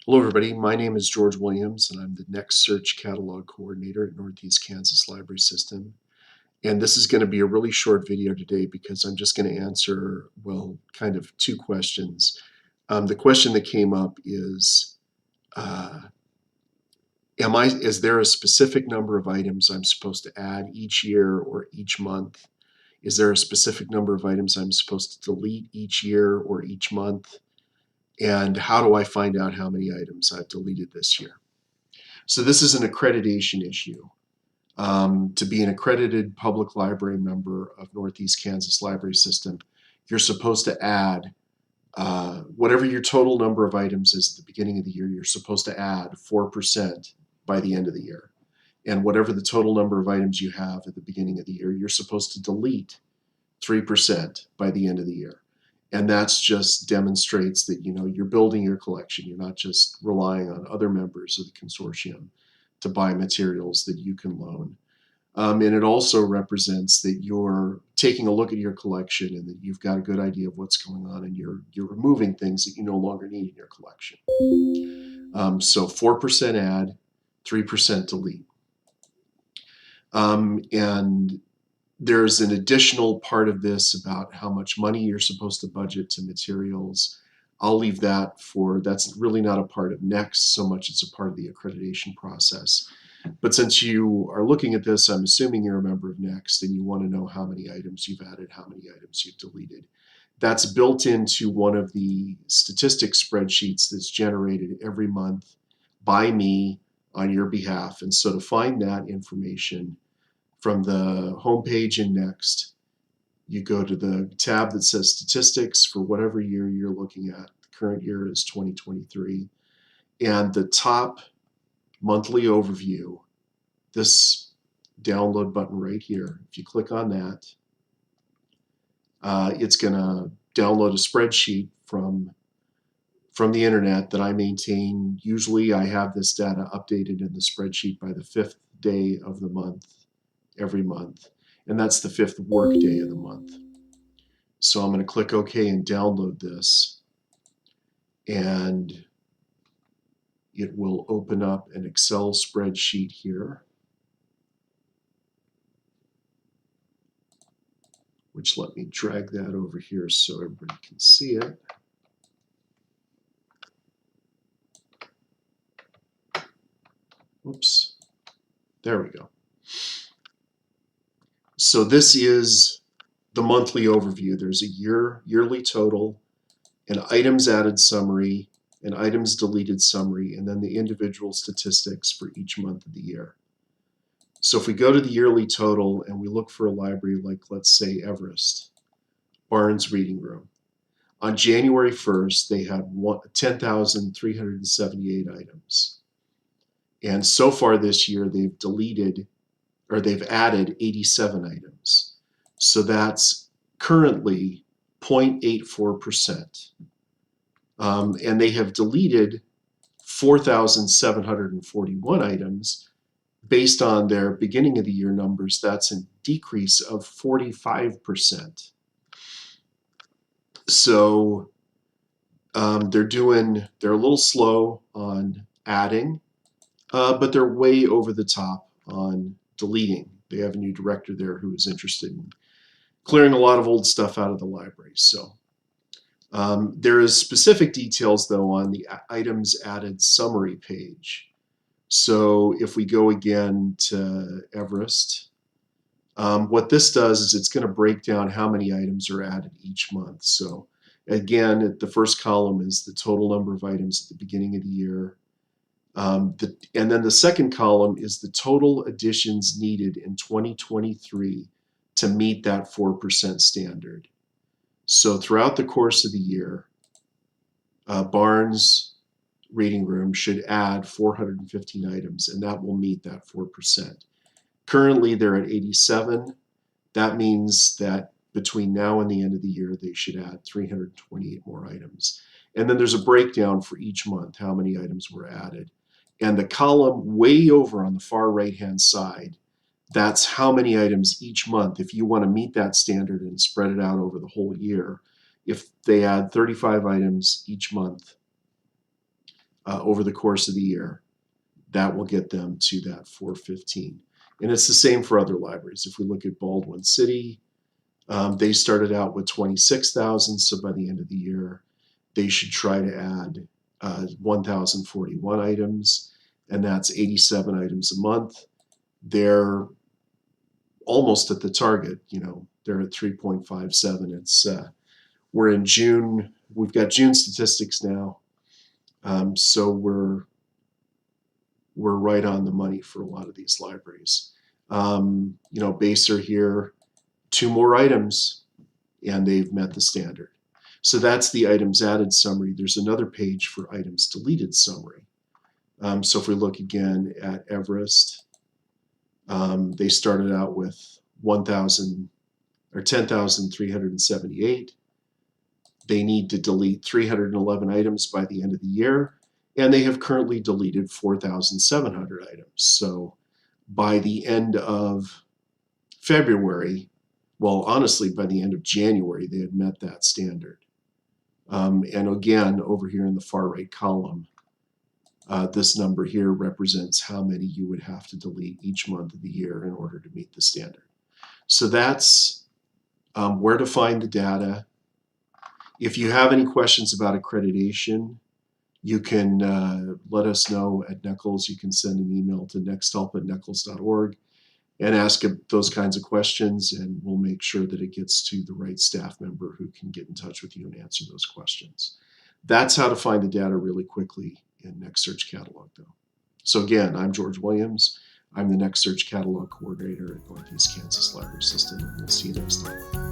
Hello, everybody. My name is George Williams, and I'm the Next Search Catalog Coordinator at Northeast Kansas Library System. And this is going to be a really short video today because I'm just going to answer, well, kind of two questions. The question that came up is, uh, is there a specific number of items I'm supposed to add each year or each month? Is there a specific number of items I'm supposed to delete each year or each month? And how do I find out how many items I've deleted this year? So this is an accreditation issue. To be an accredited public library member of Northeast Kansas Library System, you're supposed to add whatever your total number of items is at the beginning of the year, you're supposed to add 4% by the end of the year. And whatever the total number of items you have at the beginning of the year, you're supposed to delete 3% by the end of the year. And that's just demonstrates that you're building your collection. You're not just relying on other members of the consortium to buy materials that you can loan. And it also represents that you're taking a look at your collection and that you've got a good idea of what's going on, and you're removing things that you no longer need in your collection. So 4% add, 3% delete. And there's an additional part of this about how much money you're supposed to budget to materials. I'll leave that that's really not a part of Next so much, it's a part of the accreditation process. But since you are looking at this, I'm assuming you're a member of Next and you want to know how many items you've added, how many items you've deleted. That's built into one of the statistics spreadsheets that's generated every month by me on your behalf. And so to find that information, from the homepage in Next, you go to the tab that says Statistics for whatever year you're looking at. The current year is 2023. And the top monthly overview, this download button right here, if you click on that, it's going to download a spreadsheet from the internet that I maintain. Usually I have this data updated in the spreadsheet by the 5th day of the month, every month, and that's the 5th work day of the month. So I'm going to click OK and download this, and it will open up an Excel spreadsheet here, which let me drag that over here so everybody can see it. Oops, there we go. So this is the monthly overview. There's a yearly total, an items added summary, an items deleted summary, and then the individual statistics for each month of the year. So if we go to the yearly total and we look for a library like, let's say, Everest, Barnes Reading Room, on January 1st, they had 10,378 items. And so far this year, they've added 87 items. So that's currently 0.84%. And they have deleted 4,741 items. Based on their beginning of the year numbers, that's a decrease of 45%. So they're a little slow on adding, but they're way over the top on deleting. They have a new director there who is interested in clearing a lot of old stuff out of the library. So there is specific details, though, on the items added summary page. So if we go again to Everest, what this does is it's going to break down how many items are added each month. So again, the first column is the total number of items at the beginning of the year. And then the second column is the total additions needed in 2023 to meet that 4% standard. So throughout the course of the year, Barnes Reading Room should add 415 items, and that will meet that 4%. Currently, they're at 87. That means that between now and the end of the year, they should add 328 more items. And then there's a breakdown for each month, how many items were added. And the column way over on the far right-hand side, that's how many items each month. If you want to meet that standard and spread it out over the whole year, if they add 35 items each month, over the course of the year. That will get them to that 415. And it's the same for other libraries. If we look at Baldwin City, they started out with 26,000, so by the end of the year, they should try to add 1,041 items, and that's 87 items a month. They're almost at the target, they're at 3.57. It's we're in June. We've got June statistics now, so we're right on the money for a lot of these libraries. Basser here, 2 more items, and they've met the standard. So that's the items added summary. There's another page for items deleted summary. So if we look again at Everest, they started out with 10,378. They need to delete 311 items by the end of the year, and they have currently deleted 4,700 items. So by the end of February, well, honestly, by the end of January, they had met that standard. And again, over here in the far right column, this number here represents how many you would have to delete each month of the year in order to meet the standard. So that's where to find the data. If you have any questions about accreditation, you can let us know at NECLS. You can send an email to nexthelp@necls.org and ask those kinds of questions, and we'll make sure that it gets to the right staff member who can get in touch with you and answer those questions. That's how to find the data really quickly in NextSearch Catalog, though. So again, I'm George Williams. I'm the NextSearch Catalog Coordinator at Northeast Kansas Library System, and we'll see you next time.